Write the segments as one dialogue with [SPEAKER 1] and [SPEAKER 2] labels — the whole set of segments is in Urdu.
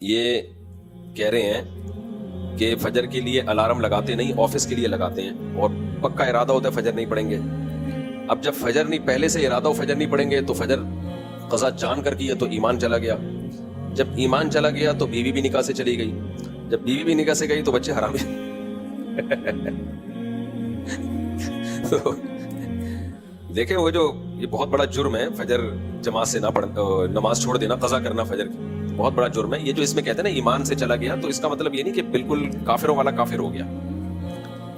[SPEAKER 1] یہ کہہ رہے ہیں کہ فجر کے لیے الارم لگاتے نہیں، آفس کے لیے لگاتے ہیں، اور پکا ارادہ ہوتا ہے فجر نہیں پڑھیں گے۔ اب جب فجر نہیں، پہلے سے ارادہ ہو فجر نہیں پڑھیں گے تو فجر قضا جان کر کی ہے تو ایمان چلا گیا، جب ایمان چلا گیا تو بیوی بھی نکاح سے چلی گئی، جب بیوی بھی نکاح سے گئی تو بچے حرامی۔ تو دیکھیں وہ جو یہ بہت بڑا جرم ہے فجر جماعت سے نہ پڑھ، نماز چھوڑ دینا، قضا کرنا فجر کی، بہت بڑا جرم ہے یہ جو اس میں کہتے ہیں نا ایمان سے چلا گیا، تو اس کا مطلب یہ نہیں کہ بالکل کافروں والا کافر ہو گیا،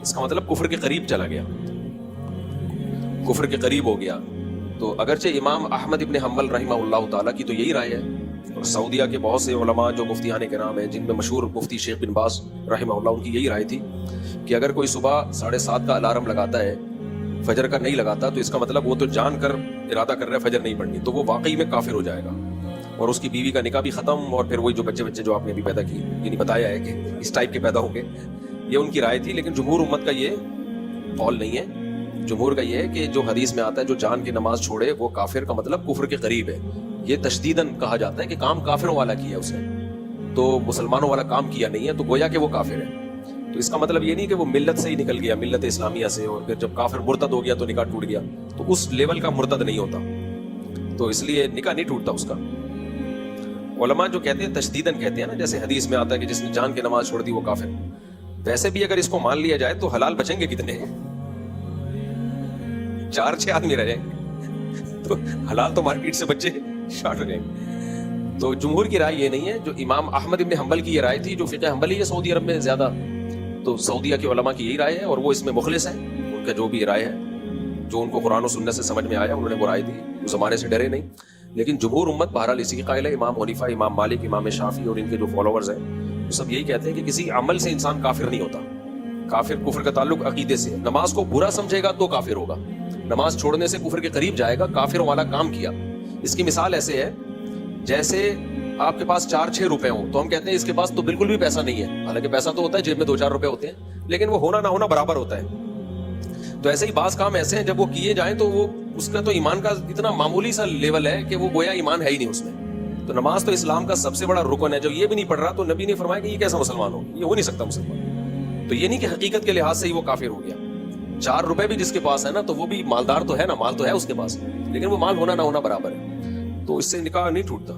[SPEAKER 1] اس کا مطلب کفر کے قریب چلا گیا، کفر کے قریب ہو گیا۔ تو اگرچہ امام احمد ابن حنبل رحمہ اللہ تعالیٰ کی تو یہی رائے ہے، اور سعودیہ کے بہت سے علماء جو مفتیان کرام ہیں، جن میں مشہور مفتی شیخ بن باز رحمہ اللہ، ان کی یہی رائے تھی کہ اگر کوئی صبح 7:30 کا الارم لگاتا ہے، فجر کا نہیں لگاتا، تو اس کا مطلب وہ تو جان کر ارادہ کر رہا ہے فجر نہیں پڑھنی، تو وہ واقعی میں کافر ہو جائے گا، اور اس کی بیوی کا نکاح بھی ختم، اور پھر وہی جو بچے جو آپ نے ابھی پیدا کی، یعنی بتایا ہے کہ اس ٹائپ کے پیدا ہوں گے، یہ ان کی رائے تھی۔ لیکن جمہور امت کا یہ قول نہیں ہے، جمہور کا یہ ہے کہ جو حدیث میں آتا ہے جو جان کی نماز چھوڑے وہ کافر، کا مطلب کفر کے قریب ہے، یہ تشدیداً کہا جاتا ہے کہ کام کافروں والا کیا اس نے، تو مسلمانوں والا کام کیا نہیں ہے، تو گویا کہ وہ کافر ہے۔ تو اس کا مطلب یہ نہیں کہ وہ ملت سے ہی نکل گیا، ملت اسلامیہ سے، اور پھر جب کافر مرتد ہو گیا تو نکاح ٹوٹ گیا، تو اس لیول کا مرتد نہیں ہوتا، تو اس لیے نکاح نہیں ٹوٹتا اس کا۔ علماء جو کہتے ہیں تشدیداً کہتے ہیں نا، جیسے حدیث میں آتا ہے کہ جس نے جان کی نماز چھوڑ دی وہ کافر، ویسے بھی اگر اس کو مان لیا جائے تو حلال بچیں گے کتنے؟ 4-6 آدمی رہے تو حلال تو مارکیٹ سے بچے شارٹ ہو جائیں گے۔ تو جمہور کی رائے یہ نہیں ہے، جو امام احمد ابن حنبل کی یہ رائے تھی، جو فقہ حنبلی ہے سعودی عرب میں زیادہ، تو سعودیہ کے علماء کی یہی رائے ہے، اور وہ اس میں مخلص ہیں، ان کا جو بھی رائے ہے، جو ان کو قرآن و سنت سے سمجھ میں آیا انہوں نے وہ رائے دی، وہ زمانے سے ڈرے نہیں۔ لیکن جمہور امت بہرحال اسی کی قائل ہے، امام حنیفہ، امام مالک، امام شافعی اور ان کے جو فالوورز ہیں وہ سب یہی کہتے ہیں کہ کسی عمل سے انسان کافر نہیں ہوتا، کافر کفر کا تعلق عقیدے سے ہے، نماز کو برا سمجھے گا تو کافر ہوگا، نماز چھوڑنے سے کفر کے قریب جائے گا، کافر والا کام کیا۔ اس کی مثال ایسے ہے جیسے آپ کے پاس 4-6 روپے ہوں تو ہم کہتے ہیں اس کے پاس تو بالکل بھی پیسہ نہیں ہے، حالانکہ پیسہ تو ہوتا ہے، جیب میں 2-4 روپے ہوتے ہیں، لیکن وہ ہونا نہ ہونا برابر ہوتا ہے۔ تو ایسے ہی بعض کام ایسے ہیں جب وہ کیے جائیں تو وہ اس کا تو ایمان کا اتنا معمولی سا لیول ہے کہ وہ گویا ایمان ہے ہی نہیں اس میں۔ تو نماز تو اسلام کا سب سے بڑا رکن ہے، جو یہ بھی نہیں پڑھ رہا تو نبی نے فرمایا کہ یہ کیسا مسلمان ہو، یہ ہو نہیں سکتا مسلمان۔ تو یہ نہیں کہ حقیقت کے لحاظ سے ہی وہ کافر ہو گیا۔ 4 روپے بھی جس کے پاس ہے نا تو وہ بھی مالدار تو ہے نا، مال تو ہے اس کے پاس، لیکن وہ مال ہونا نہ ہونا برابر ہے، تو اس سے نکاح نہیں ٹوٹتا۔